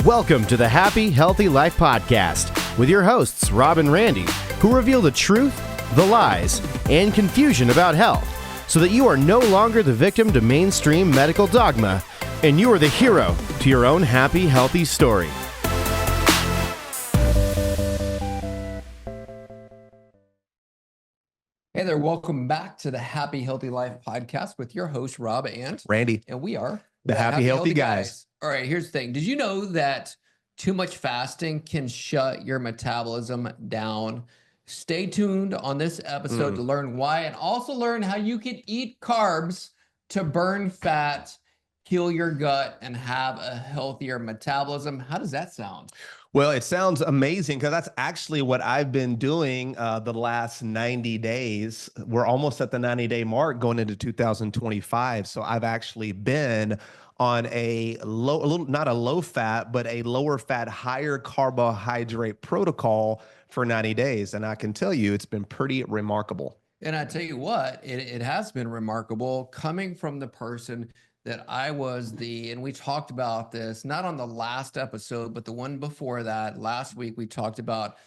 Welcome to the Happy, Healthy Life Podcast with your hosts, Rob and Randy, who reveal the truth, the lies, and confusion about health so that you are no longer the victim to mainstream medical dogma and you are the hero to your own happy, healthy story. Hey there, welcome back to the Happy, Healthy Life Podcast with your host, Rob and Randy. And we are The Happy, Healthy Guys. All right, here's the thing. Did you know that too much fasting can shut your metabolism down? Stay tuned on this episode to learn why and also learn how you can eat carbs to burn fat, heal your gut, and have a healthier metabolism. How does that sound? Well, it sounds amazing because that's actually what I've been doing the last 90 days. We're almost at the 90-day mark going into 2025. So I've actually been on not a low fat, but a lower fat, higher carbohydrate protocol for 90 days. And I can tell you it's been pretty remarkable. And I tell you what, it has been remarkable coming from the person that I was and we talked about this, not on the last episode, but the one before that. Last week, we talked about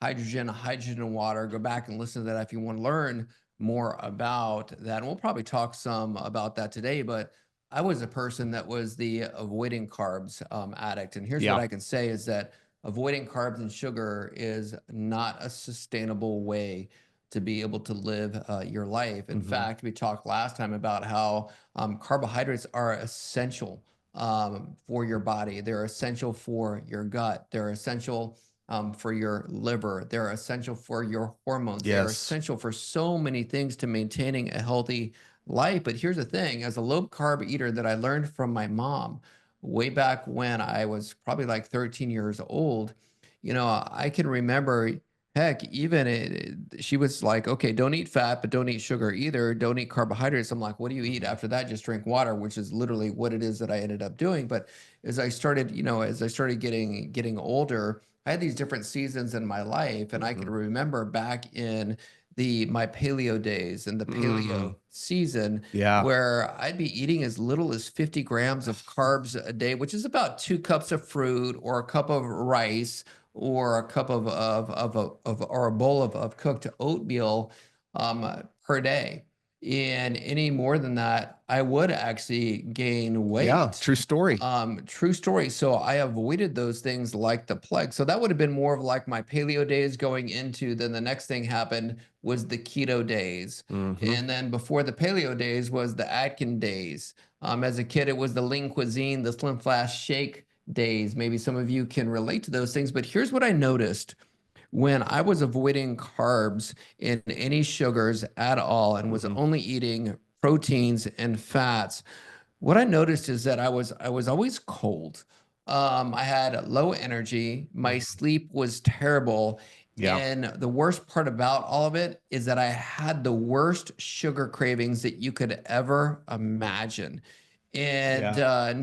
hydrogen and water. Go back and listen to that if you want to learn more about that. And we'll probably talk some about that today, but I was a person that was the avoiding carbs addict. And here's what I can say is that avoiding carbs and sugar is not a sustainable way to be able to live your life. In fact, we talked last time about how carbohydrates are essential for your body. They're essential for your gut. They're essential for your liver. They're essential for your hormones. They're essential for so many things to maintaining a healthy life. But here's the thing, as a low carb eater that I learned from my mom way back when I was probably like 13 years old, I can remember, heck, she was like, okay, don't eat fat, but don't eat sugar either. Don't eat carbohydrates. I'm like, what do you eat after that? Just drink water, which is literally what it is that I ended up doing. But as I started, getting older, I had these different seasons in my life. And I can remember back in my paleo days and the paleo season where I'd be eating as little as 50 grams of carbs a day, which is about 2 cups of fruit or a cup of rice or a cup or a bowl of cooked oatmeal per day. And any more than that, I would actually gain weight. Yeah, true story. True story. So I avoided those things like the plague. So that would have been more of like my paleo days going into, then the next thing happened was the keto days. And then before the paleo days was the Atkins days. As a kid, it was the lean cuisine, the Slim Fast Shake days. Maybe some of you can relate to those things, but here's what I noticed when I was avoiding carbs and any sugars at all and was only eating proteins and fats. What I noticed is that I was always cold. I had low energy. My sleep was terrible. And the worst part about all of it is that I had the worst sugar cravings that you could ever imagine. And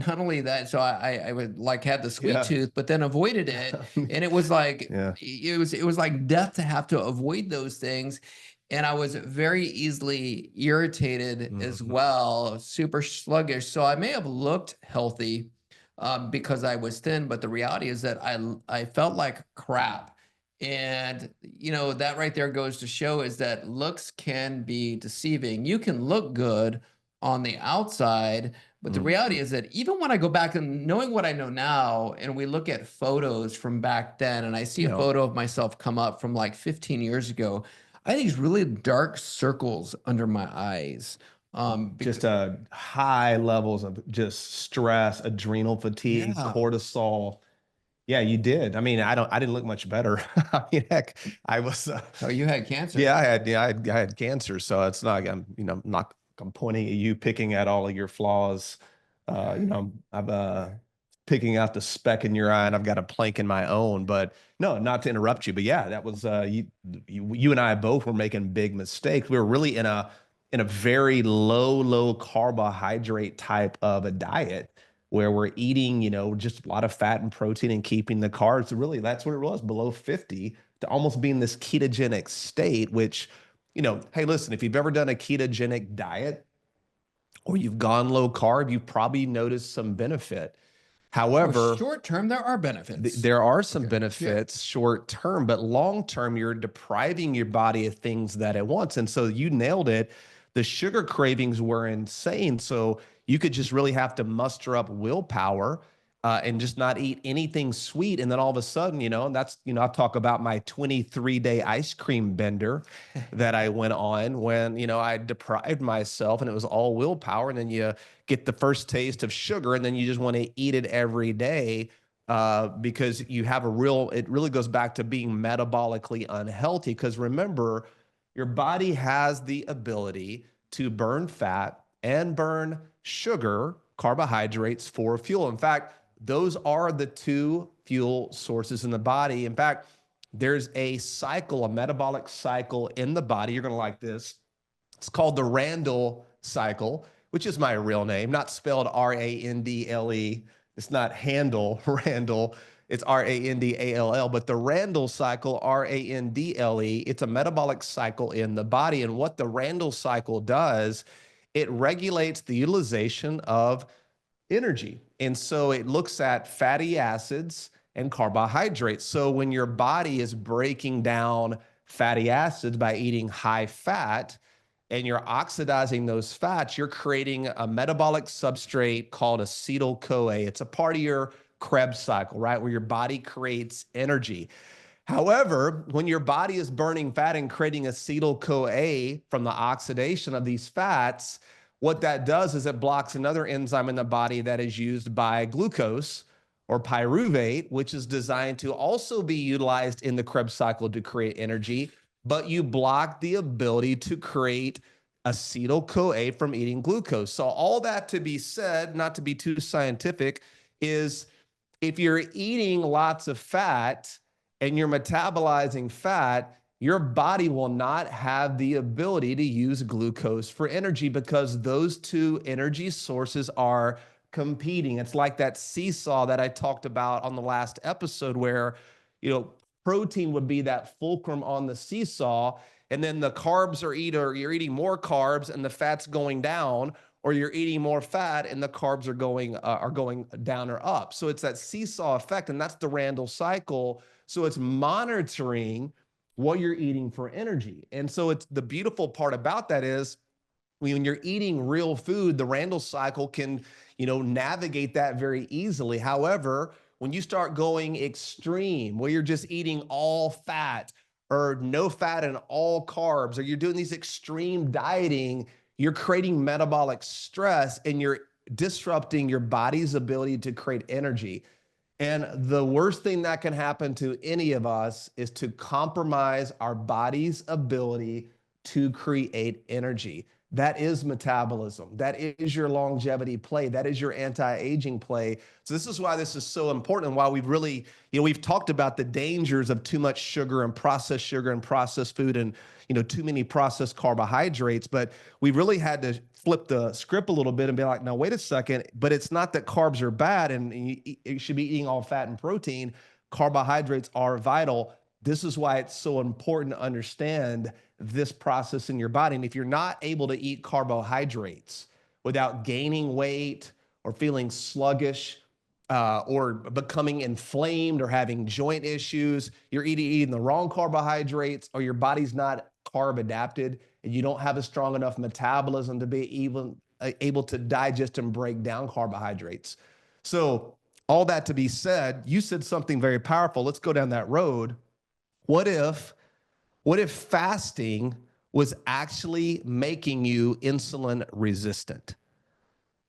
not only that, so I would like have the sweet tooth, but then avoided it. And it was like, it was like death to have to avoid those things. And I was very easily irritated as well, super sluggish. So I may have looked healthy because I was thin, but the reality is that I felt like crap. And, that right there goes to show is that looks can be deceiving. You can look good on the outside, but the reality is that even when I go back and knowing what I know now, and we look at photos from back then, and I see a photo of myself come up from like 15 years ago, I had these really dark circles under my eyes. Just high levels of just stress, adrenal fatigue, cortisol. Yeah, you did. I mean, I didn't look much better. I mean, heck, I was. Oh, you had cancer. Yeah, I had cancer. So it's not like I'm pointing at you, picking at all of your flaws. I'm picking out the speck in your eye, and I've got a plank in my own. But no, not to interrupt you, but yeah, that was you and I both were making big mistakes. We were really in a very low carbohydrate type of a diet where we're eating, just a lot of fat and protein and keeping the carbs. Really, that's what it was, below 50, to almost be in this ketogenic state, which, hey, listen, if you've ever done a ketogenic diet or you've gone low carb, you've probably noticed some benefit. However, short term, there are benefits. there are some Okay. benefits short term, but long term, you're depriving your body of things that it wants. And so you nailed it. The sugar cravings were insane. So you could just really have to muster up willpower and just not eat anything sweet. And then all of a sudden, and that's, I'll talk about my 23-day ice cream bender that I went on when, I deprived myself and it was all willpower. And then you get the first taste of sugar and then you just want to eat it every day because you have it really goes back to being metabolically unhealthy. Because remember, your body has the ability to burn fat and burn sugar, carbohydrates for fuel. In fact, those are the two fuel sources in the body. In fact, there's a cycle, a metabolic cycle in the body. You're going to like this. It's called the Randall cycle, which is my real name, not spelled R-A-N-D-L-E. It's not Handle, Randall. It's R-A-N-D-A-L-L, but the Randall cycle, R-A-N-D-L-E, it's a metabolic cycle in the body. And what the Randall cycle does, it regulates the utilization of energy. And so it looks at fatty acids and carbohydrates. So when your body is breaking down fatty acids by eating high fat, and you're oxidizing those fats, you're creating a metabolic substrate called acetyl-CoA. It's a part of your Krebs cycle, right? Where your body creates energy. However, when your body is burning fat and creating acetyl-CoA from the oxidation of these fats, what that does is it blocks another enzyme in the body that is used by glucose or pyruvate, which is designed to also be utilized in the Krebs cycle to create energy, but you block the ability to create acetyl-CoA from eating glucose. So all that to be said, not to be too scientific, is if you're eating lots of fat and you're metabolizing fat, your body will not have the ability to use glucose for energy because those two energy sources are competing. It's like that seesaw that I talked about on the last episode where, protein would be that fulcrum on the seesaw, and then the carbs are either you're eating more carbs and the fat's going down, or you're eating more fat and the carbs are going down or up. So it's that seesaw effect, and that's the Randall cycle. So it's monitoring what you're eating for energy. And so it's the beautiful part about that is when you're eating real food, the Randall cycle can, navigate that very easily. However, when you start going extreme, where you're just eating all fat or no fat and all carbs, or you're doing these extreme dieting, you're creating metabolic stress and you're disrupting your body's ability to create energy. And the worst thing that can happen to any of us is to compromise our body's ability to create energy. That is metabolism. That is your longevity play. That is your anti-aging play. So this is why this is so important and why we've really, we've talked about the dangers of too much sugar and processed food and, too many processed carbohydrates. But we really had to flip the script a little bit and be like, no, wait a second. But it's not that carbs are bad and you should be eating all fat and protein. Carbohydrates are vital. This is why it's so important to understand this process in your body. And if you're not able to eat carbohydrates without gaining weight or feeling sluggish or becoming inflamed or having joint issues, you're eating the wrong carbohydrates, or your body's not carb adapted and you don't have a strong enough metabolism to be even able to digest and break down carbohydrates. So all that to be said, you said something very powerful. Let's go down that road. What if fasting was actually making you insulin resistant?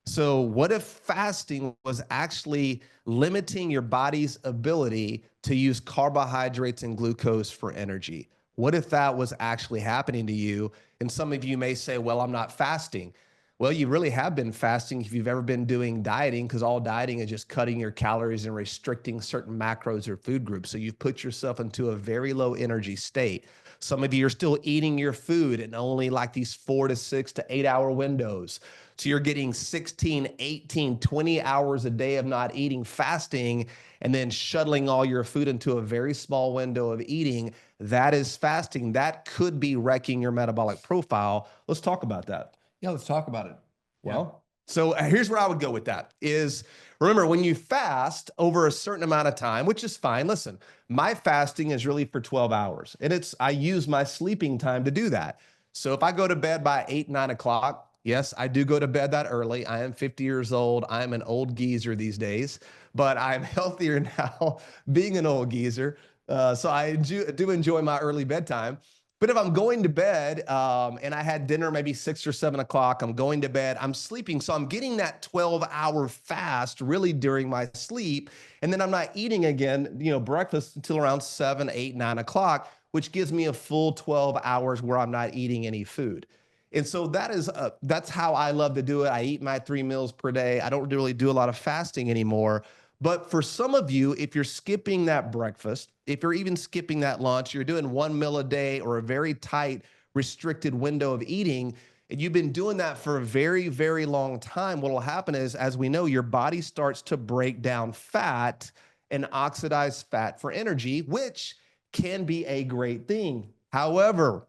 So what if fasting was actually limiting your body's ability to use carbohydrates and glucose for energy? What if that was actually happening to you? And some of you may say, well, I'm not fasting. Well, you really have been fasting if you've ever been doing dieting, because all dieting is just cutting your calories and restricting certain macros or food groups. So you've put yourself into a very low energy state. Some of you are still eating your food in only like these 4 to 6 to 8 hour windows. So you're getting 16, 18, 20 hours a day of not eating, fasting, and then shuttling all your food into a very small window of eating. That is fasting. That could be wrecking your metabolic profile. Let's talk about that. Yeah, let's talk about it. Well, So here's where I would go with that is, remember, when you fast over a certain amount of time, which is fine. Listen, my fasting is really for 12 hours and I use my sleeping time to do that. So if I go to bed by 8, 9 o'clock, yes, I do go to bed that early. I am 50 years old. I'm an old geezer these days, but I'm healthier now being an old geezer. So I do enjoy my early bedtime. But if I'm going to bed and I had dinner maybe 6 or 7 o'clock, I'm going to bed, I'm sleeping. So I'm getting that 12-hour fast really during my sleep. And then I'm not eating again, breakfast until around 7, 8, 9 o'clock, which gives me a full 12 hours where I'm not eating any food. And so that's how I love to do it. I eat my 3 meals per day. I don't really do a lot of fasting anymore. But for some of you, if you're skipping that breakfast, if you're even skipping that lunch, you're doing 1 meal a day or a very tight, restricted window of eating, and you've been doing that for a very, very long time, what will happen is, as we know, your body starts to break down fat and oxidize fat for energy, which can be a great thing. However,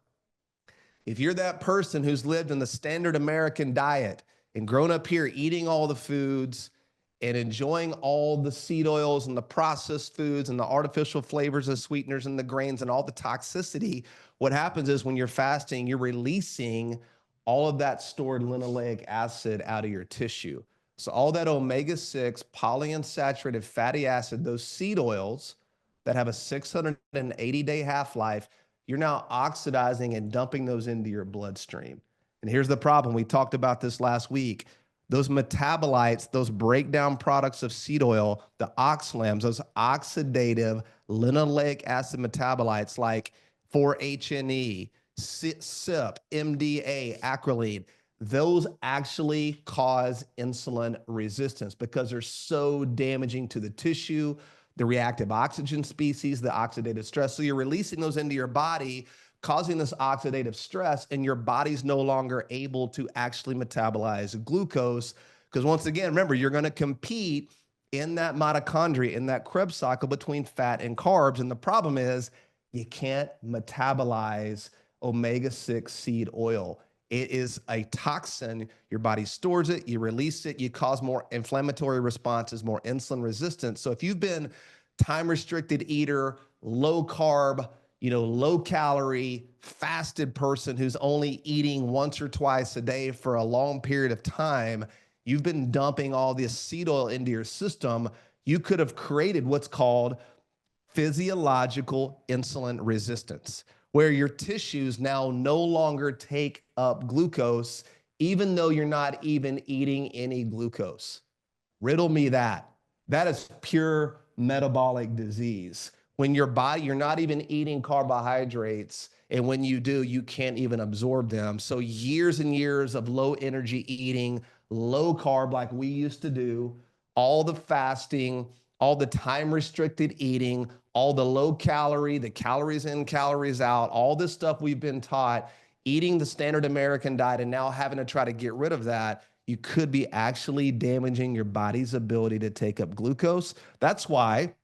if you're that person who's lived in the standard American diet and grown up here eating all the foods and enjoying all the seed oils and the processed foods and the artificial flavors and sweeteners and the grains and all the toxicity, what happens is when you're fasting, you're releasing all of that stored linoleic acid out of your tissue. So all that omega-6 polyunsaturated fatty acid, those seed oils that have a 680-day half-life, you're now oxidizing and dumping those into your bloodstream. And here's the problem. We talked about this last week. Those metabolites, those breakdown products of seed oil, the oxalams, those oxidative linoleic acid metabolites like 4-HNE, CYP, MDA, acrolein, those actually cause insulin resistance because they're so damaging to the tissue, the reactive oxygen species, the oxidative stress. So you're releasing those into your body, causing this oxidative stress, and your body's no longer able to actually metabolize glucose. Because once again, remember, you're going to compete in that mitochondria, in that Krebs cycle between fat and carbs. And the problem is you can't metabolize omega-6 seed oil. It is a toxin. Your body stores it, you release it, you cause more inflammatory responses, more insulin resistance. So if you've been time-restricted eater, low carb, low calorie, fasted person who's only eating once or twice a day for a long period of time, you've been dumping all this seed oil into your system, you could have created what's called physiological insulin resistance, where your tissues now no longer take up glucose, even though you're not even eating any glucose. Riddle me that. That is pure metabolic disease. When your body, you're not even eating carbohydrates, and when you do, you can't even absorb them. So years and years of low energy eating, low carb like we used to do, all the fasting, all the time restricted eating, all the low calorie, the calories in, calories out, all this stuff we've been taught, eating the standard American diet and now having to try to get rid of that, you could be actually damaging your body's ability to take up glucose. That's why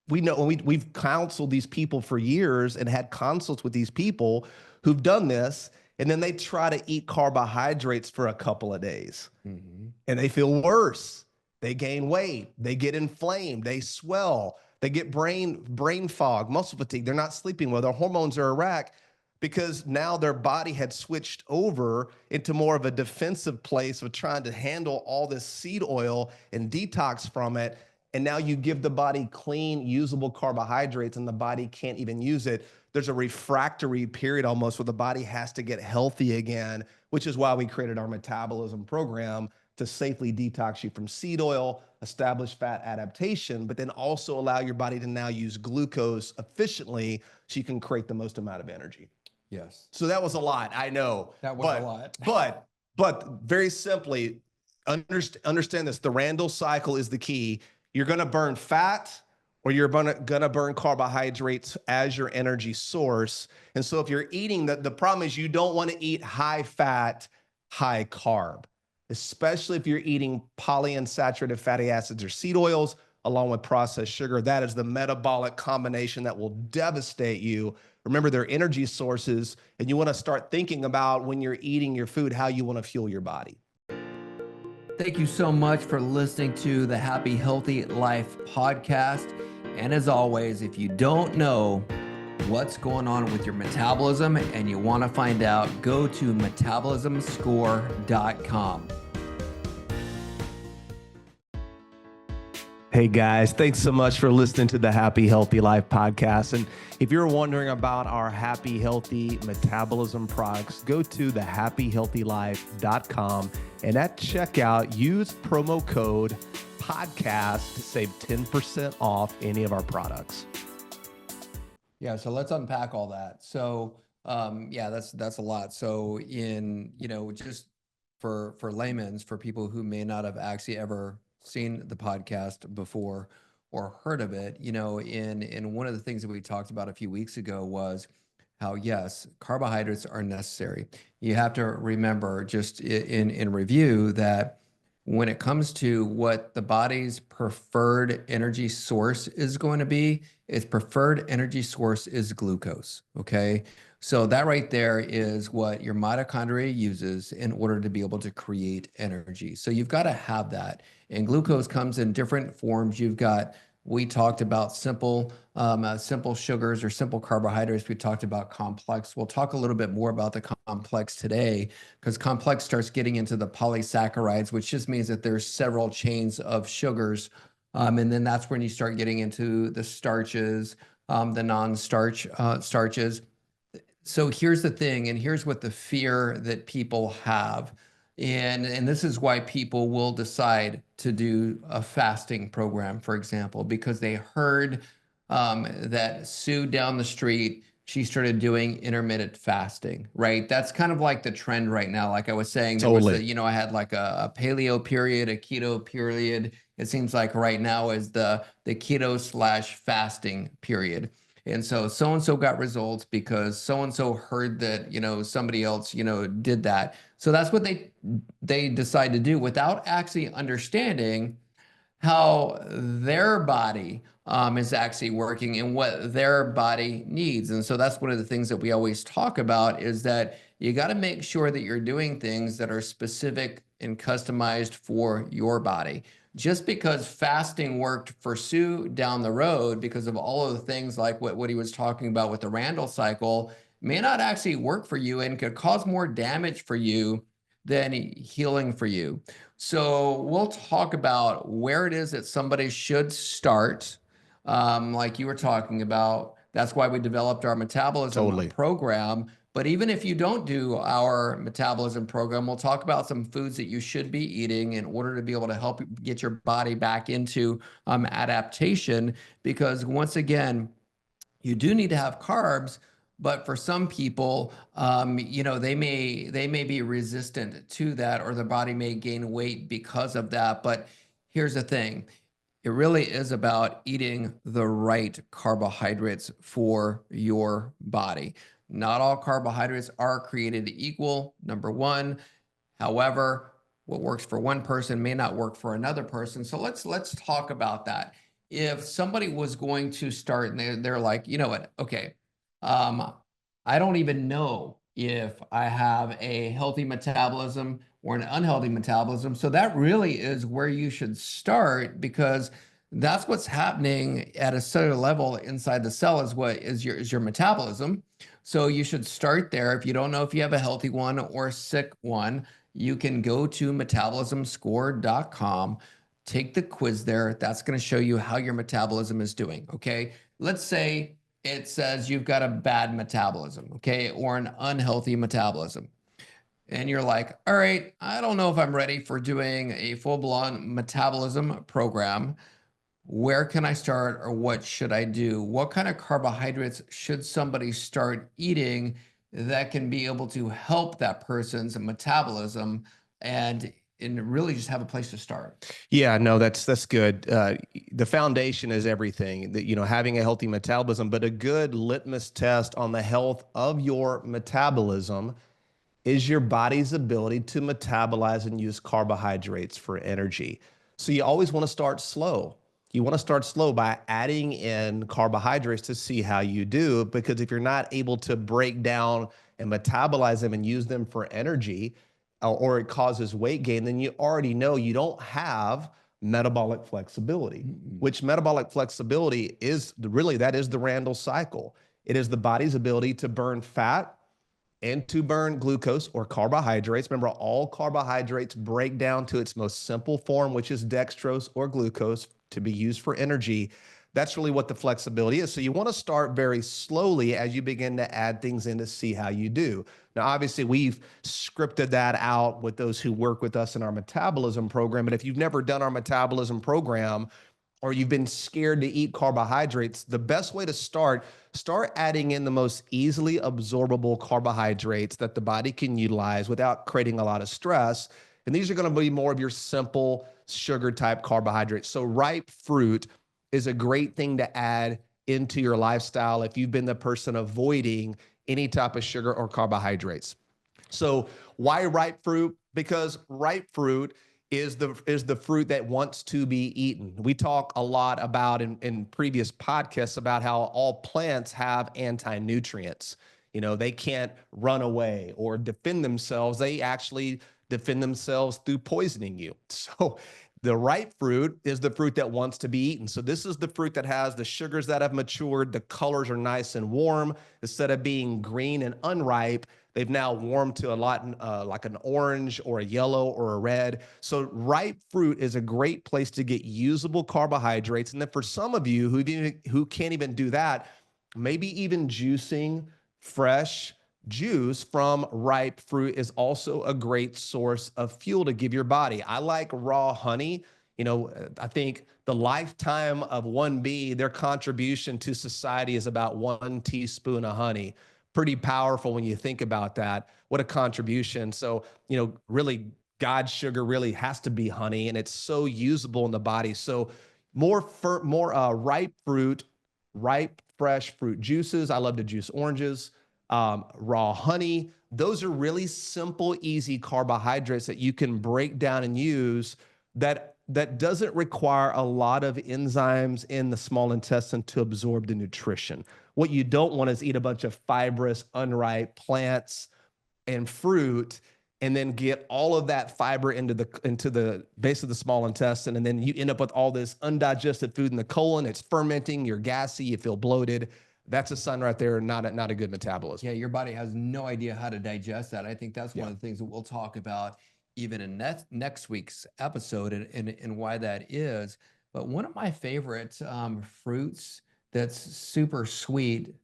we know we've counseled these people for years and had consults with these people who've done this, and then they try to eat carbohydrates for a couple of days, and they feel worse. They gain weight, they get inflamed, they swell, they get brain fog, muscle fatigue. They're not sleeping well. Their hormones are a wreck because now their body had switched over into more of a defensive place of trying to handle all this seed oil and detox from it. And now you give the body clean, usable carbohydrates and the body can't even use it. There's a refractory period almost where the body has to get healthy again, which is why we created our metabolism program to safely detox you from seed oil, establish fat adaptation, but then also allow your body to now use glucose efficiently so you can create the most amount of energy. Yes. So that was a lot, I know. That was a lot. But very simply, understand this. The Randall cycle is the key. You're going to burn fat or you're going to burn carbohydrates as your energy source. And so if you're eating, the problem is you don't want to eat high fat, high carb, especially if you're eating polyunsaturated fatty acids or seed oils along with processed sugar. That is the metabolic combination that will devastate you. Remember, they're energy sources, and you want to start thinking about when you're eating your food, how you want to fuel your body. Thank you so much for listening to the Happy Healthy Life podcast. And as always, if you don't know what's going on with your metabolism and you want to find out, go to metabolismscore.com. Hey guys, thanks so much for listening to the Happy Healthy Life podcast. And if you're wondering about our Happy Healthy Metabolism products, go to thehappyhealthylife.com and at checkout, use promo code podcast to save 10% off any of our products. Yeah, so let's unpack all that. So, that's a lot. So, just for layman's, for people who may not have actually ever seen the podcast before or heard of it, in one of the things that we talked about a few weeks ago was how, yes, carbohydrates are necessary. You have to remember, just in review, that when it comes to what the body's preferred energy source is going to be, its preferred energy source is glucose. Okay. So that right there is what your mitochondria uses in order to be able to create energy. So you've got to have that. And glucose comes in different forms. We talked about simple sugars or simple carbohydrates. We talked about complex. We'll talk a little bit more about the complex today, because complex starts getting into the polysaccharides, which just means that there's several chains of sugars. And then that's when you start getting into the starches, the non-starch starches. So here's the thing, and here's what the fear that people have. And this is why people will decide to do a fasting program, for example, because they heard that Sue down the street, she started doing intermittent fasting, right? That's kind of like the trend right now. Like I was saying, there was I had like a paleo period, a keto period. It seems like right now is the keto/fasting period. And so-and-so got results because so-and-so heard that, somebody else, did that. So that's what they decide to do without actually understanding how their body is actually working and what their body needs. And so that's one of the things that we always talk about, is that you got to make sure that you're doing things that are specific and customized for your body. Just because fasting worked for Sue down the road because of all of the things like what he was talking about with the Randall cycle may not actually work for you and could cause more damage for you than healing for you. So we'll talk about where it is that somebody should start, like you were talking about. That's why we developed our metabolism program. But even if you don't do our metabolism program, we'll talk about some foods that you should be eating in order to be able to help get your body back into adaptation. Because once again, you do need to have carbs, but for some people, they may be resistant to that, or the body may gain weight because of that. But here's the thing. It really is about eating the right carbohydrates for your body. Not all carbohydrates are created equal, number one. However, what works for one person may not work for another person. So let's talk about that. If somebody was going to start and they're like, you know what, okay, I don't even know if I have a healthy metabolism or an unhealthy metabolism. So that really is where you should start, because that's what's happening at a cellular level inside the cell is your metabolism. So you should start there. If you don't know if you have a healthy one or a sick one, you can go to metabolismscore.com, take the quiz there. That's going to show you how your metabolism is doing. Okay. Let's say it says you've got a bad metabolism, okay, or an unhealthy metabolism. And you're like, all right, I don't know if I'm ready for doing a full-blown metabolism program. Where can I start, or what should I do? What kind of carbohydrates should somebody start eating that can be able to help that person's metabolism and really just have a place to start? Yeah, no, that's good. The foundation is everything. Having a healthy metabolism, but a good litmus test on the health of your metabolism is your body's ability to metabolize and use carbohydrates for energy. So you always want to start slow. You want to start slow by adding in carbohydrates to see how you do, because if you're not able to break down and metabolize them and use them for energy, or it causes weight gain, then you already know you don't have metabolic flexibility, which metabolic flexibility is really, that is the Randall cycle. It is the body's ability to burn fat and to burn glucose or carbohydrates. Remember, all carbohydrates break down to its most simple form, which is dextrose or glucose, to be used for energy. That's really what the flexibility is. So you want to start very slowly as you begin to add things in to see how you do. Now, obviously, we've scripted that out with those who work with us in our metabolism program. But if you've never done our metabolism program, or you've been scared to eat carbohydrates, the best way to start adding in the most easily absorbable carbohydrates that the body can utilize without creating a lot of stress. And these are going to be more of your simple sugar type carbohydrates. So ripe fruit is a great thing to add into your lifestyle if you've been the person avoiding any type of sugar or carbohydrates. So why ripe fruit? Because ripe fruit is the fruit that wants to be eaten. We talk a lot about in previous podcasts about how all plants have anti-nutrients. You know, they can't run away or defend themselves. They actually defend themselves through poisoning you. So the ripe fruit is the fruit that wants to be eaten. So this is the fruit that has the sugars that have matured. The colors are nice and warm. Instead of being green and unripe, they've now warmed to a lot like an orange or a yellow or a red. So ripe fruit is a great place to get usable carbohydrates. And then for some of you who can't even do that, maybe even juicing fresh juice from ripe fruit is also a great source of fuel to give your body. I like raw honey. You know, I think the lifetime of one bee, their contribution to society is about 1 teaspoon of honey. Pretty powerful when you think about that. What a contribution. So, you know, really God's sugar really has to be honey, and it's so usable in the body. So more ripe fruit, ripe fresh fruit juices. I love to juice oranges. Raw honey. Those are really simple, easy carbohydrates that you can break down and use that doesn't require a lot of enzymes in the small intestine to absorb the nutrition. What you don't want is eat a bunch of fibrous, unripe plants and fruit and then get all of that fiber into the base of the small intestine. And then you end up with all this undigested food in the colon. It's fermenting, you're gassy, you feel bloated. That's a sign right there, not a good metabolism. Yeah, your body has no idea how to digest that. I think that's one of the things that we'll talk about even in next week's episode and why that is. But one of my favorite fruits that's super sweet,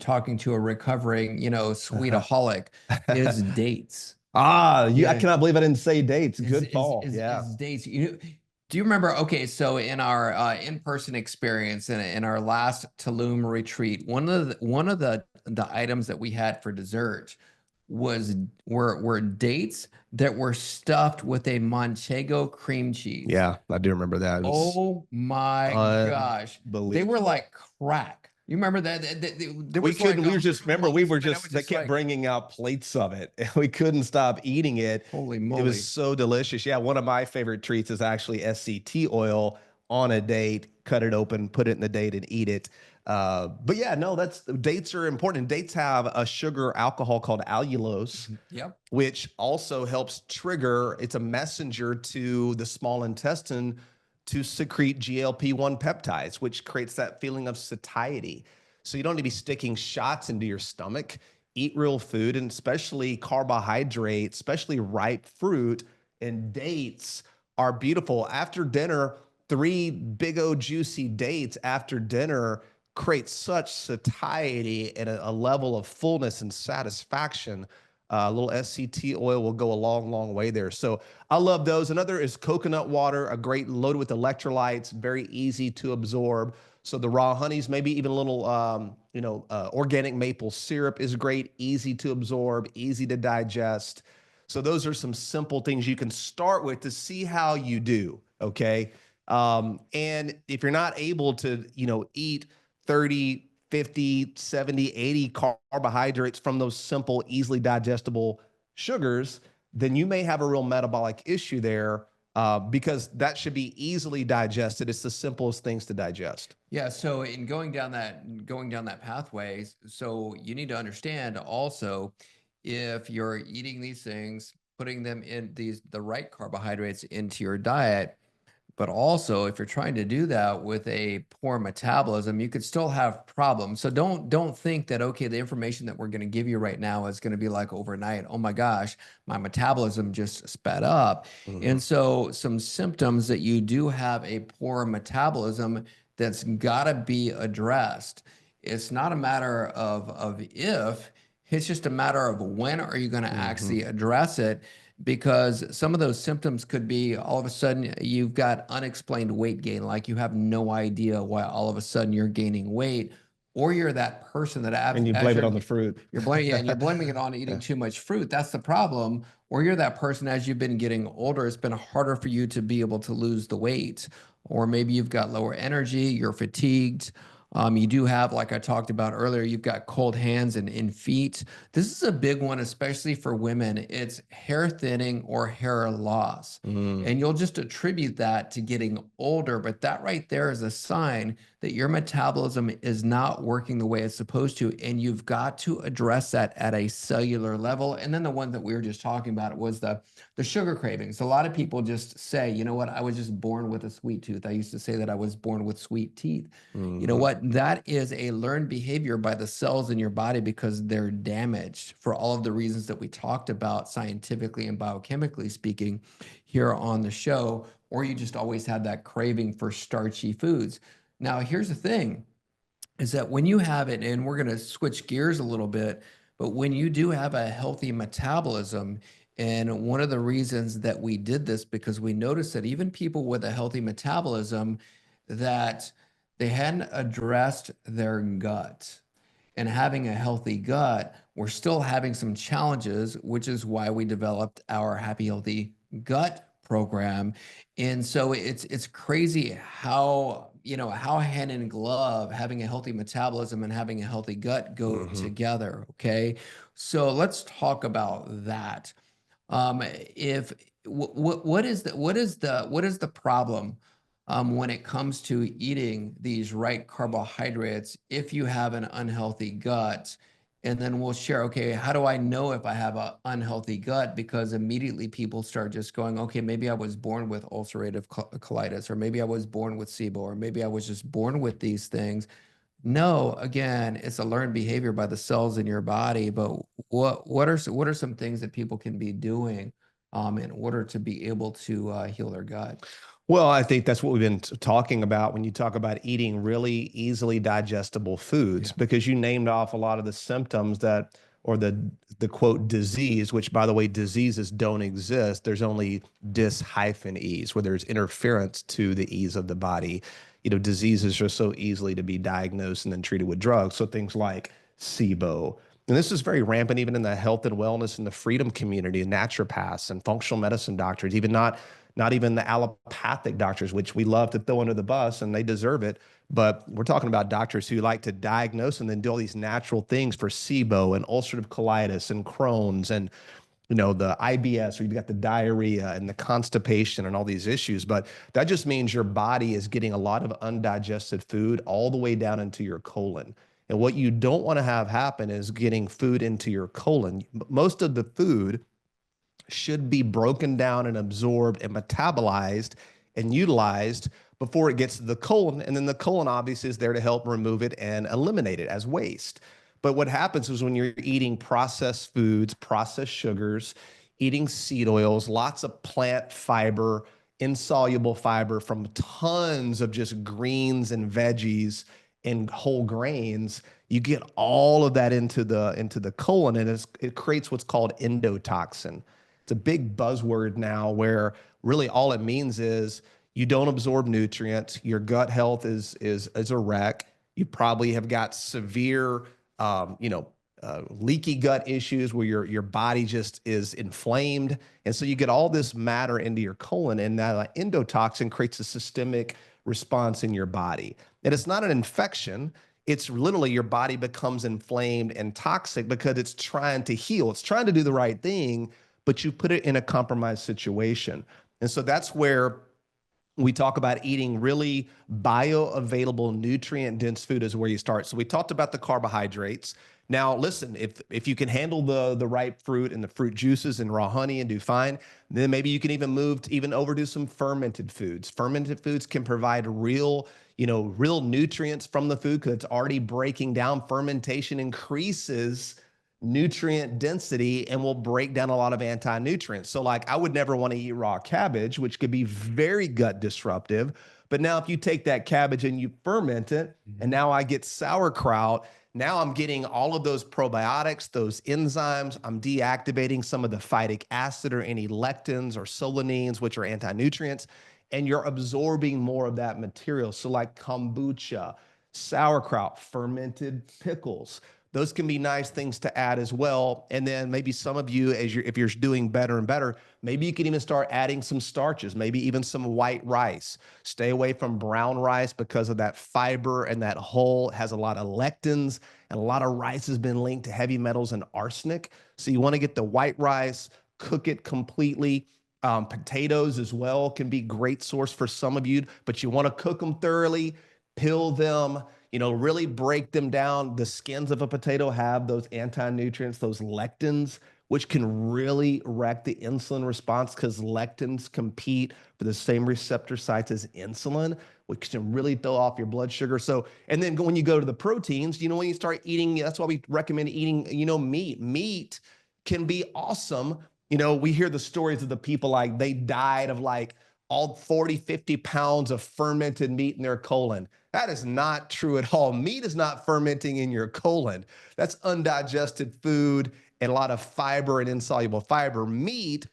talking to a recovering, sweetaholic, is dates. I cannot believe I didn't say dates. Good call. Is dates. Do you remember? Okay, so in our in-person experience in our last Tulum retreat, one of the items that we had for dessert were dates that were stuffed with a Manchego cream cheese. Yeah, I do remember that. Oh my gosh, they were like crack. You remember that? They kept bringing out plates of it, and we couldn't stop eating it. Holy moly. It was so delicious. Yeah, one of my favorite treats is actually SCT oil on a date. Cut it open, put it in the date, and eat it. But yeah, no, dates are important. Dates have a sugar alcohol called allulose, which also helps trigger. It's a messenger to the small intestine to secrete GLP-1 peptides, which creates that feeling of satiety. So you don't need to be sticking shots into your stomach. Eat real food, and especially carbohydrates, especially ripe fruit and dates are beautiful. After dinner, 3 big old juicy dates after dinner create such satiety and a level of fullness and satisfaction. A little SCT oil will go a long, long way there. So I love those. Another is coconut water, a great loaded with electrolytes, very easy to absorb. So the raw honeys, maybe even a little, organic maple syrup is great, easy to absorb, easy to digest. So those are some simple things you can start with to see how you do, okay? And if you're not able to, eat 30, 50, 70, 80 carbohydrates from those simple, easily digestible sugars, then you may have a real metabolic issue there because that should be easily digested. It's the simplest things to digest. Yeah. So in going down that pathway, so you need to understand also if you're eating these things putting them in the right carbohydrates into your diet. But also, if you're trying to do that with a poor metabolism, you could still have problems. So don't think that, okay, the information that we're going to give you right now is going to be like overnight. Oh my gosh, my metabolism just sped up. Mhm. And so some symptoms that you do have a poor metabolism that's got to be addressed. It's not a matter of if, it's just a matter of when are you going to Mhm. actually address it, because some of those symptoms could be all of a sudden you've got unexplained weight gain, like you have no idea why all of a sudden you're gaining weight, or you're that person that And you as blame it on the fruit. you're blaming, yeah, and you're blaming it on eating Yeah. too much fruit. That's the problem. Or you're that person as you've been getting older, it's been harder for you to be able to lose the weight, or maybe you've got lower energy, you're fatigued. You do have, like I talked about earlier, you've got cold hands and in feet. This is a big one, especially for women. It's hair thinning or hair loss. Mm. And you'll just attribute that to getting older. But that right there is a sign that your metabolism is not working the way it's supposed to. And you've got to address that at a cellular level. And then the one that we were just talking about was the sugar cravings. A lot of people just say, you know what, I was just born with a sweet tooth. I used to say that I was born with sweet teeth. You know Mhm. what? That is a learned behavior by the cells in your body because they're damaged for all of the reasons that we talked about scientifically and biochemically speaking here on the show, or you just always had that craving for starchy foods. Now, here's the thing is that when you have it, and we're going to switch gears a little bit, but when you do have a healthy metabolism, and one of the reasons that we did this, because we noticed that even people with a healthy metabolism, that they hadn't addressed their gut. And having a healthy gut, we're still having some challenges, which is why we developed our Happy Healthy Gut program. And so it's crazy how, how hand in glove having a healthy metabolism and having a healthy gut go Mhm. together. Okay. So let's talk about that. If what is the problem when it comes to eating these right carbohydrates if you have an unhealthy gut? And then we'll share, okay, how do I know if I have an unhealthy gut? Because immediately people start just going, okay, maybe I was born with ulcerative colitis, or maybe I was born with SIBO, or maybe I was just born with these things. No, again, it's a learned behavior by the cells in your body. But what are some things that people can be doing in order to be able to heal their gut? Well, I think that's what we've been talking about when you talk about eating really easily digestible foods, Yeah. because you named off a lot of the symptoms that, or the quote disease, which by the way, diseases don't exist. There's only dis-ease, where there's interference to the ease of the body. Diseases are so easily to be diagnosed and then treated with drugs. So things like SIBO. And this is very rampant even in the health and wellness and the freedom community, and naturopaths and functional medicine doctors, even not even the allopathic doctors, which we love to throw under the bus and they deserve it. But we're talking about doctors who like to diagnose and then do all these natural things for SIBO and ulcerative colitis and Crohn's and the IBS, where you've got the diarrhea and the constipation and all these issues. But that just means your body is getting a lot of undigested food all the way down into your colon. And what you don't want to have happen is getting food into your colon. Most of the food should be broken down and absorbed and metabolized and utilized before it gets to the colon. And then the colon obviously is there to help remove it and eliminate it as waste. But what happens is when you're eating processed foods, processed sugars, eating seed oils, lots of plant fiber, insoluble fiber from tons of just greens and veggies and whole grains, you get all of that into the colon, and it creates what's called endotoxin. It's a big buzzword now, where really all it means is you don't absorb nutrients. Your gut health is a wreck. You probably have got severe, leaky gut issues where your body just is inflamed, and so you get all this matter into your colon, and that endotoxin creates a systemic response in your body. And it's not an infection. It's literally your body becomes inflamed and toxic because it's trying to heal. It's trying to do the right thing, but you put it in a compromised situation. And so that's where we talk about eating really bioavailable, nutrient dense food is where you start. So we talked about the carbohydrates. Now, listen, if you can handle the ripe fruit and the fruit juices and raw honey and do fine, then maybe you can even move to even overdo some fermented foods. Fermented foods can provide real, real nutrients from the food because it's already breaking down. Fermentation increases nutrient density and will break down a lot of anti-nutrients. So like I would never want to eat raw cabbage, which could be very gut disruptive. But now if you take that cabbage and you ferment it, and now I get sauerkraut, now I'm getting all of those probiotics, those enzymes. I'm deactivating some of the phytic acid or any lectins or solanines, which are anti-nutrients, and you're absorbing more of that material. So like kombucha, sauerkraut, fermented pickles, those can be nice things to add as well. And then maybe some of you, if you're doing better and better, maybe you can even start adding some starches, maybe even some white rice. Stay away from brown rice because of that fiber and that hull has a lot of lectins, and a lot of rice has been linked to heavy metals and arsenic. So you want to get the white rice, cook it completely. Potatoes as well can be a great source for some of you, but you want to cook them thoroughly, peel them, really break them down. The skins of a potato have those anti-nutrients, those lectins, which can really wreck the insulin response because lectins compete for the same receptor sites as insulin, which can really throw off your blood sugar. So, and then when you go to the proteins, when you start eating, that's why we recommend eating, meat. Meat can be awesome. We hear the stories of the people like they died of like all 40, 50 pounds of fermented meat in their colon. That is not true at all. Meat is not fermenting in your colon. That's undigested food and a lot of fiber and insoluble fiber.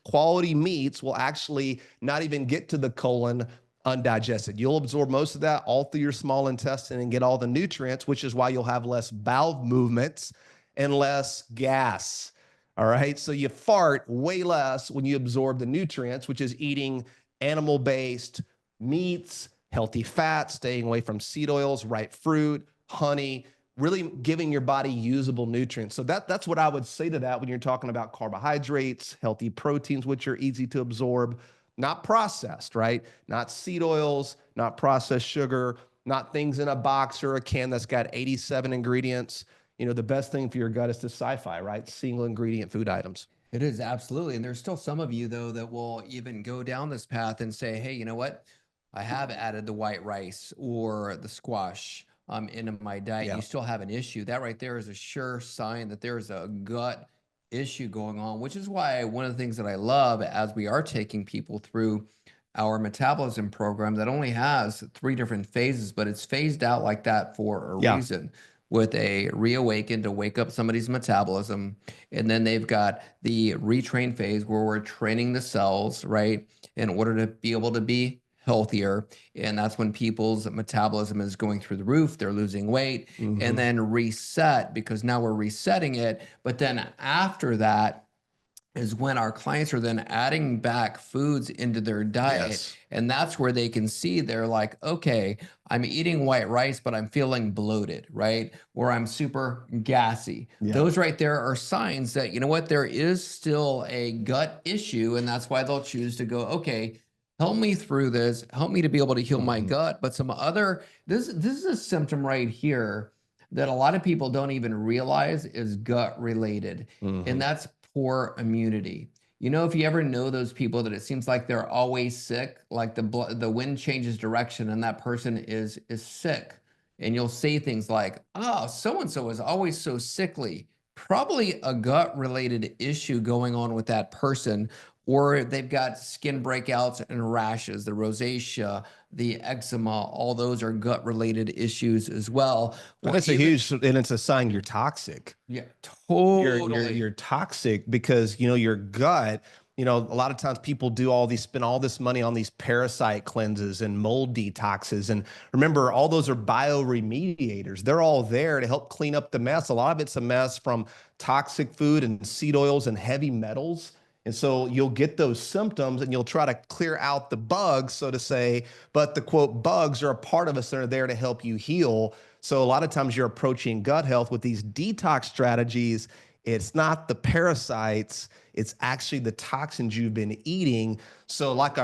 Quality meats will actually not even get to the colon undigested. You'll absorb most of that all through your small intestine and get all the nutrients, which is why you'll have less bowel movements and less gas. All right. So you fart way less when you absorb the nutrients, which is eating animal-based meats, healthy fats, staying away from seed oils, ripe fruit, honey, really giving your body usable nutrients. So that's what I would say to that when you're talking about carbohydrates, healthy proteins, which are easy to absorb, not processed, right? Not seed oils, not processed sugar, not things in a box or a can that's got 87 ingredients. The best thing for your gut is the sci-fi, right? Single ingredient food items. It is, absolutely. And there's still some of you, though, that will even go down this path and say, hey, you know what? I have added the white rice or the squash into my diet. Yeah. You still have an issue. That right there is a sure sign that there's a gut issue going on, which is why one of the things that I love as we are taking people through our metabolism program that only has 3 different phases, but it's phased out like that for a reason. With a reawaken to wake up somebody's metabolism. And then they've got the retrain phase where we're training the cells, right, in order to be able to be healthier. And that's when people's metabolism is going through the roof, they're losing weight, and then reset because now we're resetting it. But then after that is when our clients are then adding back foods into their diet. Yes. And that's where they can see they're like, okay, I'm eating white rice, but I'm feeling bloated, right? Or I'm super gassy. Yeah. Those right there are signs that, there is still a gut issue. And that's why they'll choose to go, okay, help me through this, help me to be able to heal my gut. But some other, this is a symptom right here that a lot of people don't even realize is gut related. And that's poor immunity. If you ever know those people that it seems like they're always sick, like the wind changes direction and that person is sick. And you'll say things like, oh, so-and-so is always so sickly. Probably a gut related issue going on with that person, or they've got skin breakouts and rashes, the rosacea, the eczema, all those are gut related issues as well. But it's a sign you're toxic. Yeah, totally. You're toxic because, your gut, a lot of times people spend all this money on these parasite cleanses and mold detoxes. And remember, all those are bioremediators. They're all there to help clean up the mess. A lot of it's a mess from toxic food and seed oils and heavy metals. And so you'll get those symptoms and you'll try to clear out the bugs, so to say, but the quote, bugs are a part of us that are there to help you heal. So a lot of times you're approaching gut health with these detox strategies. It's not the parasites, it's actually the toxins you've been eating. So like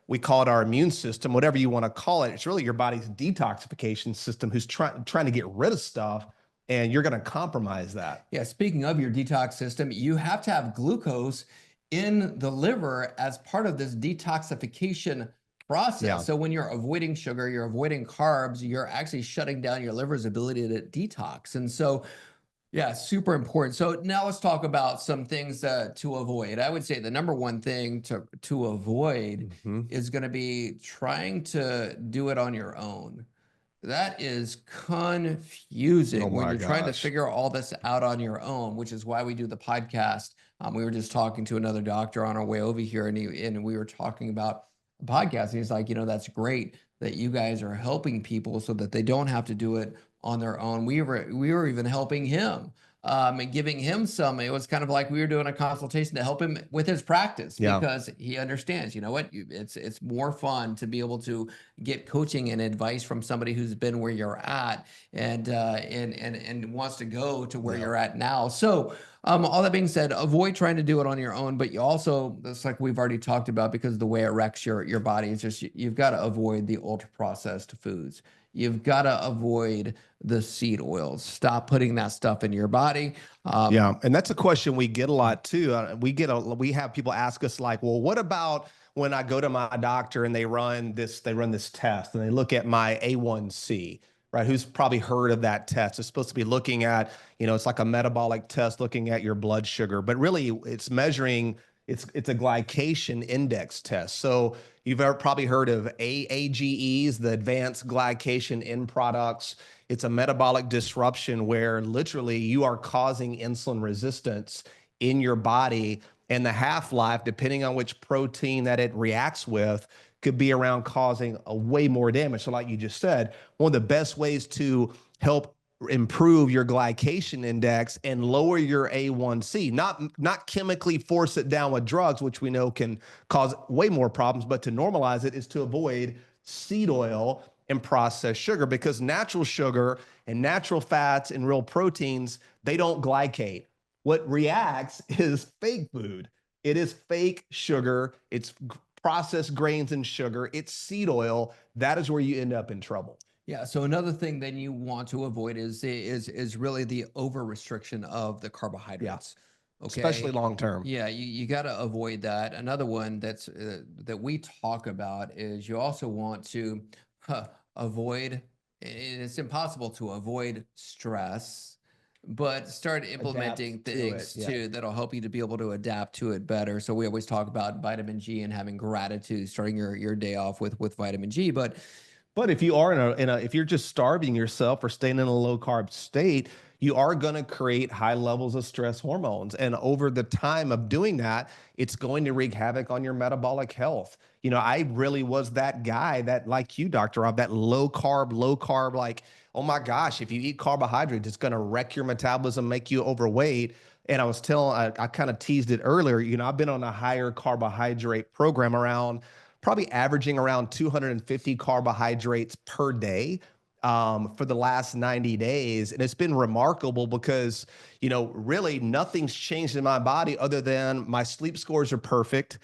we call it our immune system, whatever you want to call it. It's really your body's detoxification system who's trying to get rid of stuff. and you're going to compromise that. Yeah, speaking of your detox system, you have to have glucose in the liver as part of this detoxification process. Yeah. So when you're avoiding sugar, you're avoiding carbs, you're actually shutting down your liver's ability to detox. And so, yeah, super important. So now let's talk about some things to avoid. I would say the number one thing to avoid is going to be trying to do it on your own. That is confusing when you're trying to figure all this out on your own, which is why we do the podcast. We were just talking to another doctor on our way over here, and we were talking about a podcast. And he's like, that's great that you guys are helping people so that they don't have to do it on their own. We were even helping him and giving him some. It was kind of like we were doing a consultation to help him with his practice because he understands. You know what? It's more fun to be able to get coaching and advice from somebody who's been where you're at and wants to go to where you're at now. So all that being said, avoid trying to do it on your own, but you also, it's like we've already talked about, because the way it wrecks your body, it's just, you've got to avoid the ultra processed foods. You've got to avoid the seed oils. Stop putting that stuff in your body. Yeah, and that's a question we get a lot too. We have people ask us like, well, what about when I go to my doctor and they run this test and they look at my A1C, right? Who's probably heard of that test? It's supposed to be looking at, it's like a metabolic test looking at your blood sugar, but really it's measuring, it's a glycation index test. So you've probably heard of AGEs, the advanced glycation end products. It's a metabolic disruption where literally you are causing insulin resistance in your body, and the half-life, depending on which protein that it reacts with, could be around causing a way more damage. So like you just said, one of the best ways to help improve your glycation index and lower your A1C, not chemically force it down with drugs, which we know can cause way more problems, but to normalize it, is to avoid seed oil and processed sugar, because natural sugar and natural fats and real proteins, they don't glycate. What reacts is fake food. It is fake sugar. It's processed grains and sugar. It's seed oil. That is where you end up in trouble. Yeah. So another thing then you want to avoid is really the over restriction of the carbohydrates. Yeah. Okay. Especially long term. Yeah, you got to avoid that. Another one that we talk about is you also want to avoid. And it's impossible to avoid stress, but start implementing things too that'll help you to be able to adapt to it better. So we always talk about vitamin G and having gratitude, starting your day off with vitamin G, but if you are if you're just starving yourself or staying in a low carb state, you are going to create high levels of stress hormones. And over the time of doing that, it's going to wreak havoc on your metabolic health. I really was that guy that, like you, Dr. Rob, that low carb, like, oh my gosh, if you eat carbohydrates, it's going to wreck your metabolism, make you overweight. And I kind of teased it earlier, I've been on a higher carbohydrate program, probably averaging around 250 carbohydrates per day for the last 90 days. And it's been remarkable because, really nothing's changed in my body other than my sleep scores are perfect.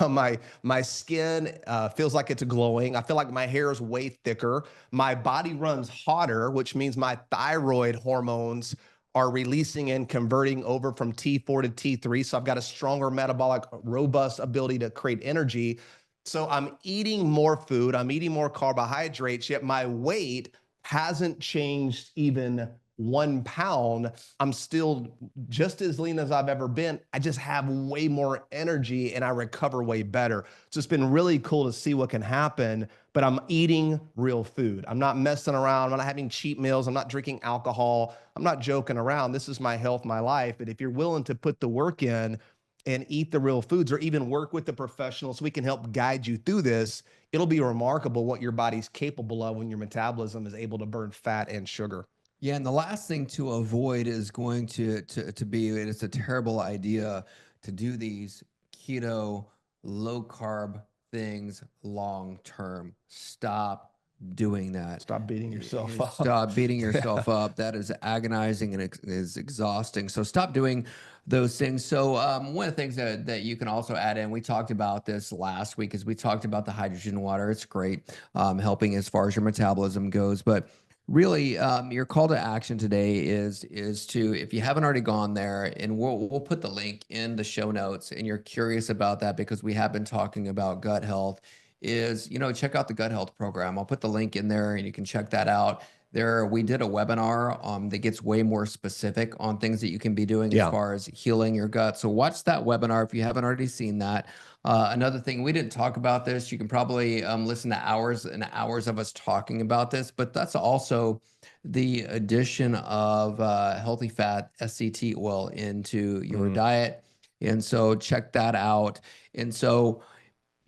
My skin feels like it's glowing. I feel like my hair is way thicker. My body runs hotter, which means my thyroid hormones are releasing and converting over from T4 to T3. So I've got a stronger metabolic, robust ability to create energy. So I'm eating more food, I'm eating more carbohydrates, yet my weight hasn't changed even 1 pound. I'm still just as lean as I've ever been. I just have way more energy and I recover way better. So it's been really cool to see what can happen, but I'm eating real food. I'm not messing around. I'm not having cheat meals. I'm not drinking alcohol. I'm not joking around. This is my health, my life. But if you're willing to put the work in and eat the real foods, or even work with the professionals, we can help guide you through this. It'll be remarkable what your body's capable of when your metabolism is able to burn fat and sugar. Yeah, and the last thing to avoid is going to be, and it's a terrible idea to do these keto, low carb things long term. Stop doing that. Stop beating yourself up. Stop beating yourself up. That is agonizing and is exhausting. So stop doing those things. So one of the things that you can also add in, we talked about this last week, is we talked about the hydrogen water. It's great, helping as far as your metabolism goes, but really, your call to action today is to, if you haven't already gone there, and we'll put the link in the show notes, and you're curious about that because we have been talking about gut health, is, check out the gut health program. I'll put the link in there and you can check that out. We did a webinar that gets way more specific on things that you can be doing as far as healing your gut. So watch that webinar if you haven't already seen that. Another thing, we didn't talk about this. You can probably listen to hours and hours of us talking about this, but that's also the addition of healthy fat SCT oil into your diet. And so check that out. And so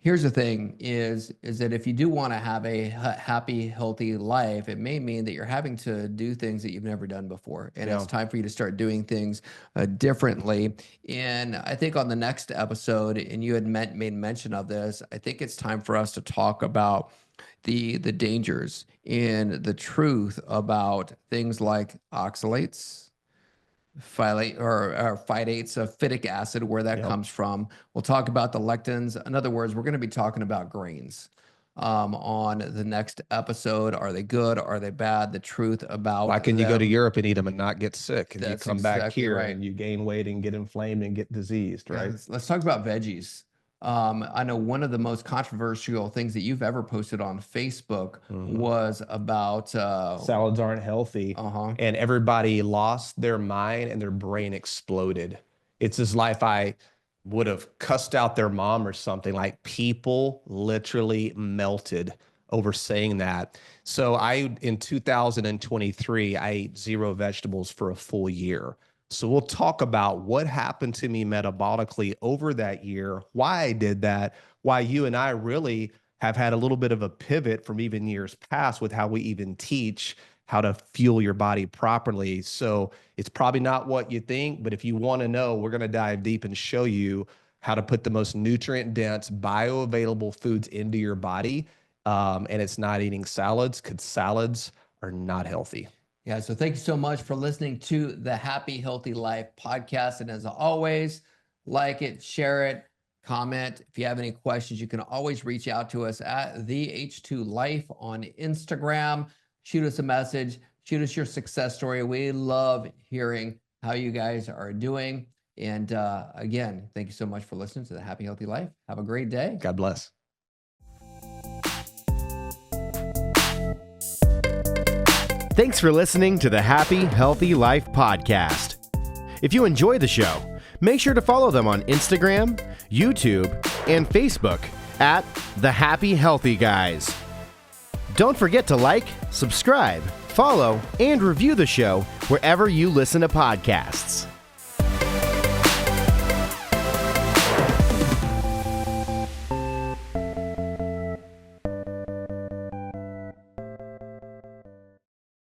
here's the thing is that if you do want to have a happy, healthy life, it may mean that you're having to do things that you've never done before. And it's time for you to start doing things differently. And I think on the next episode, and you had made mention of this, I think it's time for us to talk about the dangers and the truth about things like oxalates, phytates of phytic acid, where that comes from. We'll talk about the lectins. In other words, we're going to be talking about grains on the next episode. Are they good? Are they bad? The truth about why can them. you go to Europe and eat them and not get sick, and That's you come back exactly here right. and you gain weight and get inflamed and get diseased, right? Let's talk about veggies. I know one of the most controversial things that you've ever posted on Facebook was about salads aren't healthy, and everybody lost their mind and their brain exploded. It's as life I would have cussed out their mom or something. Like, people literally melted over saying that. So in 2023, I ate 0 vegetables for a full year. So we'll talk about what happened to me metabolically over that year, why I did that, why you and I really have had a little bit of a pivot from even years past with how we even teach how to fuel your body properly. So it's probably not what you think, but if you want to know, we're going to dive deep and show you how to put the most nutrient-dense, bioavailable foods into your body. And it's not eating salads, because salads are not healthy. Yeah, so thank you so much for listening to the Happy Healthy Life podcast. And as always, like it, share it, comment. If you have any questions, you can always reach out to us at the H2 Life on Instagram. Shoot us a message, shoot us your success story. We love hearing how you guys are doing. And again, thank you so much for listening to the Happy Healthy Life. Have a great day. God bless. Thanks for listening to the Happy Healthy Life podcast. If you enjoy the show, make sure to follow them on Instagram, YouTube, and Facebook at The Happy Healthy Guys. Don't forget to like, subscribe, follow, and review the show wherever you listen to podcasts.